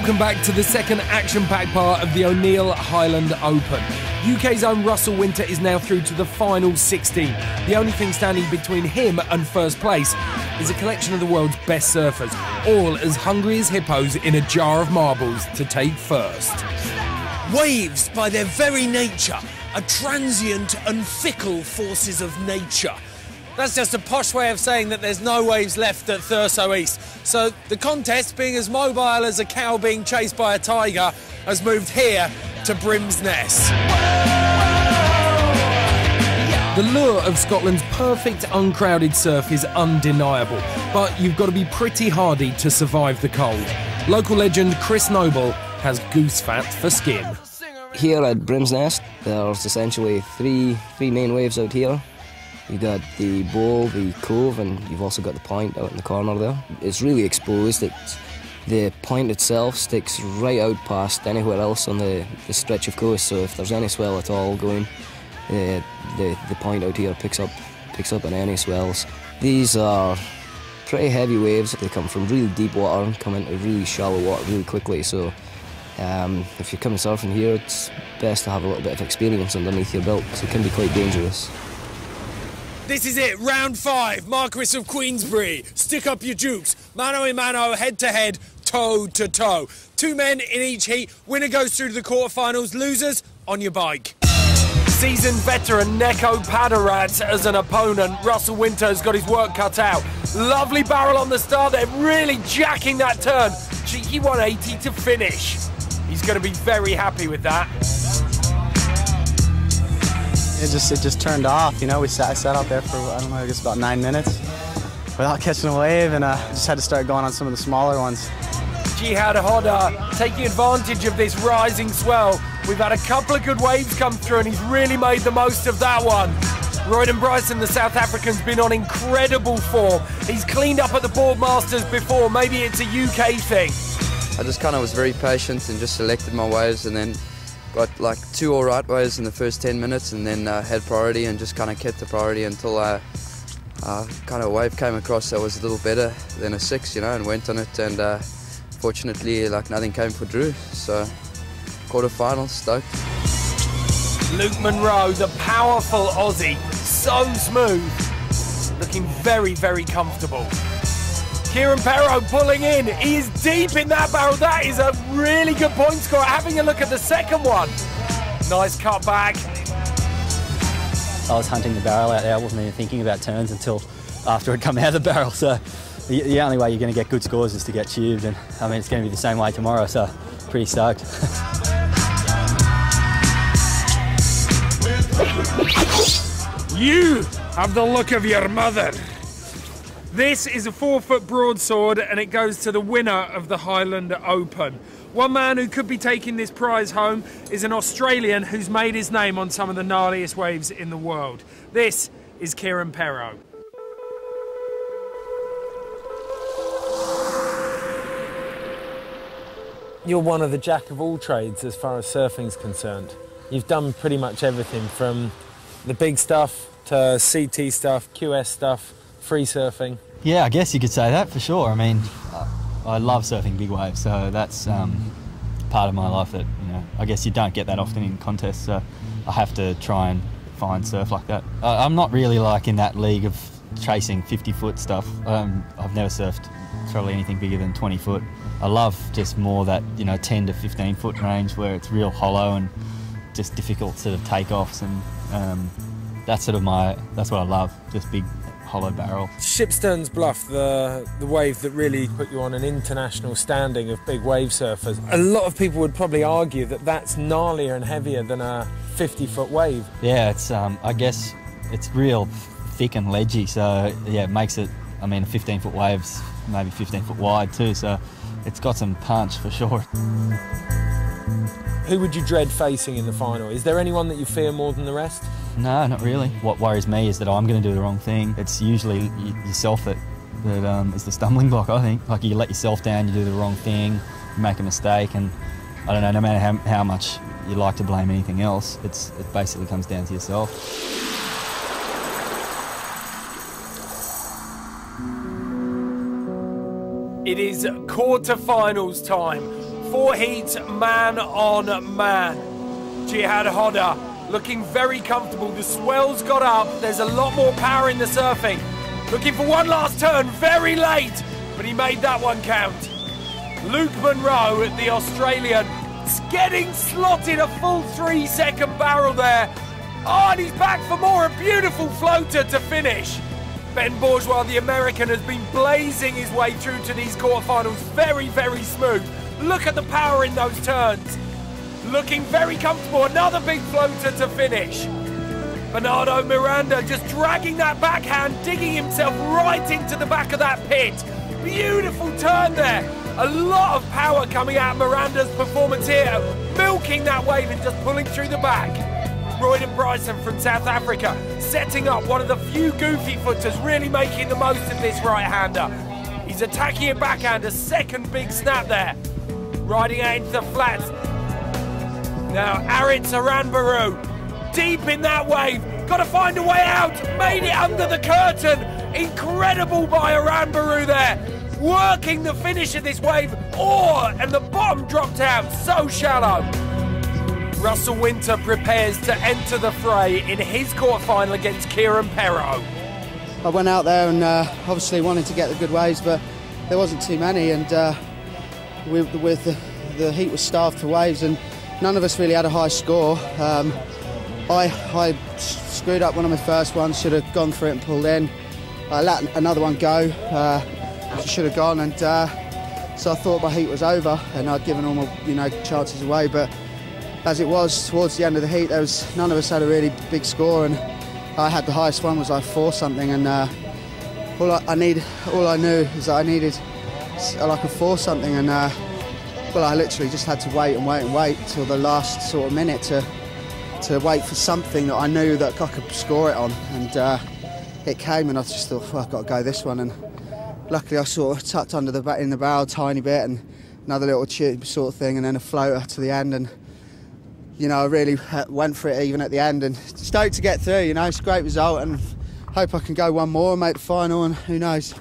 Welcome back to the second action-packed part of the O'Neill Highland Open. UK's own Russell Winter is now through to the final 16. The only thing standing between him and first place is a collection of the world's best surfers, all as hungry as hippos in a jar of marbles to take first. Waves, by their very nature, are transient and fickle forces of nature. That's just a posh way of saying that there's no waves left at Thurso East. So the contest, being as mobile as a cow being chased by a tiger, has moved here to Brim's Ness. The lure of Scotland's perfect uncrowded surf is undeniable, but you've got to be pretty hardy to survive the cold. Local legend Chris Noble has goose fat for skin. Here at Brim's Nest, there's essentially three main waves out here. You've got the bowl, the cove, and you've also got the point out in the corner there. It's really exposed. The point itself sticks right out past anywhere else on the stretch of coast, so if there's any swell at all going, the point out here picks up on any swells. These are pretty heavy waves. They come from really deep water and come into really shallow water really quickly, so if you're coming surfing here, it's best to have a little bit of experience underneath your belt, because it can be quite dangerous. This is it, round 5, Marquis of Queensberry. Stick up your jukes, mano-a-mano, head-to-head, toe-to-toe. 2 men in each heat, winner goes through to the quarterfinals, losers on your bike. Seasoned veteran Neko Padarat as an opponent. Russell Winter's got his work cut out. Lovely barrel on the start there, really jacking that turn. Cheeky 180 to finish. He's going to be very happy with that. It just turned off, you know. I sat out there for, I don't know, I guess about 9 minutes without catching a wave, and just had to start going on some of the smaller ones. Jihad Hodder taking advantage of this rising swell. We've had a couple of good waves come through and he's really made the most of that one. Royden Bryson, the South African's been on incredible form. He's cleaned up at the Board Masters before, maybe it's a UK thing. I just kind of was very patient and just selected my waves, and then got like 2 all right waves in the first 10 minutes, and then had priority and just kind of kept the priority until kind of a wave came across that was a little better than a 6, you know, and went on it, and fortunately like nothing came for Drew, so quarterfinals, stoked. Luke Monroe, the powerful Aussie, so smooth, looking very, very comfortable. Kieran Perrow pulling in. He is deep in that barrel. That is a really good point score. Having a look at the second one. Nice cut back. I was hunting the barrel out there. I wasn't even thinking about turns until after it come out of the barrel. So the only way you're going to get good scores is to get tubed. And I mean, it's going to be the same way tomorrow. So pretty stoked. You have the look of your mother. This is a 4-foot broadsword and it goes to the winner of the Highland Open. One man who could be taking this prize home is an Australian who's made his name on some of the gnarliest waves in the world. This is Kieran Perrow. You're one of the jack of all trades as far as surfing's concerned. You've done pretty much everything from the big stuff to CT stuff, QS stuff, free surfing. Yeah, I guess you could say that for sure. I mean, I love surfing big waves, so that's part of my life that, you know, I guess you don't get that often in contests, so I have to try and find surf like that. I'm not really like in that league of chasing 50-foot stuff. I've never surfed probably anything bigger than 20 foot. I love just more that, you know, 10 to 15 foot range where it's real hollow and just difficult sort of takeoffs, and that's what I love, just big hollow barrel. Shipsterns Bluff, the wave that really put you on an international standing of big wave surfers. A lot of people would probably argue that that's gnarlier and heavier than a 50-foot wave. Yeah, it's I guess it's real thick and ledgy, so yeah, it makes it, I mean, a 15-foot wave's maybe 15 foot wide too, so it's got some punch for sure. Who would you dread facing in the final? Is there anyone that you fear more than the rest? No, not really. What worries me is that I'm going to do the wrong thing. It's usually yourself that is the stumbling block, I think. Like, you let yourself down, you do the wrong thing, you make a mistake, and I don't know, no matter how much you like to blame anything else, it basically comes down to yourself. It is quarterfinals time. 4 heats, man on man. Jihad Hodder looking very comfortable. The swell's got up. There's a lot more power in the surfing. Looking for one last turn, very late, but he made that one count. Luke Monroe, the Australian, getting slotted a full 3-second barrel there. Oh, and he's back for more. A beautiful floater to finish. Ben Bourgeois, the American, has been blazing his way through to these quarterfinals. Very, very smooth. Look at the power in those turns. Looking very comfortable. Another big floater to finish. Bernardo Miranda just dragging that backhand, digging himself right into the back of that pit. Beautiful turn there. A lot of power coming out of Miranda's performance here. Milking that wave and just pulling through the back. Royden Bryson from South Africa, setting up one of the few goofy footers, really making the most of this right-hander. He's attacking it backhand, a second big snap there. Riding out into the flats. Now Aritz Aranbaru, deep in that wave, got to find a way out, made it under the curtain. Incredible by Aranbaru there, working the finish of this wave. And the bottom dropped out, so shallow. Russell Winter prepares to enter the fray in his quarterfinal against Kieran Perrow. I went out there and obviously wanted to get the good waves, but there wasn't too many, and with the heat was starved for waves, and none of us really had a high score. I screwed up one of my first ones, should have gone for it and pulled in. I let another one go, should have gone, and so I thought my heat was over and I'd given all my chances away, but as it was, towards the end of the heat, none of us had a really big score, and I had the highest one, was like 4 something, and all I knew is that I needed like a 4 something, and I literally just had to wait till the last sort of minute to wait for something that I knew that I could score it on, and it came, and I just thought, well, I've got to go this one, and luckily I sort of tucked under in the barrel a tiny bit, and another little tube sort of thing, and then a floater to the end, and I really went for it even at the end, and stoked to get through. It's a great result, and hope I can go one more and make the final, and who knows.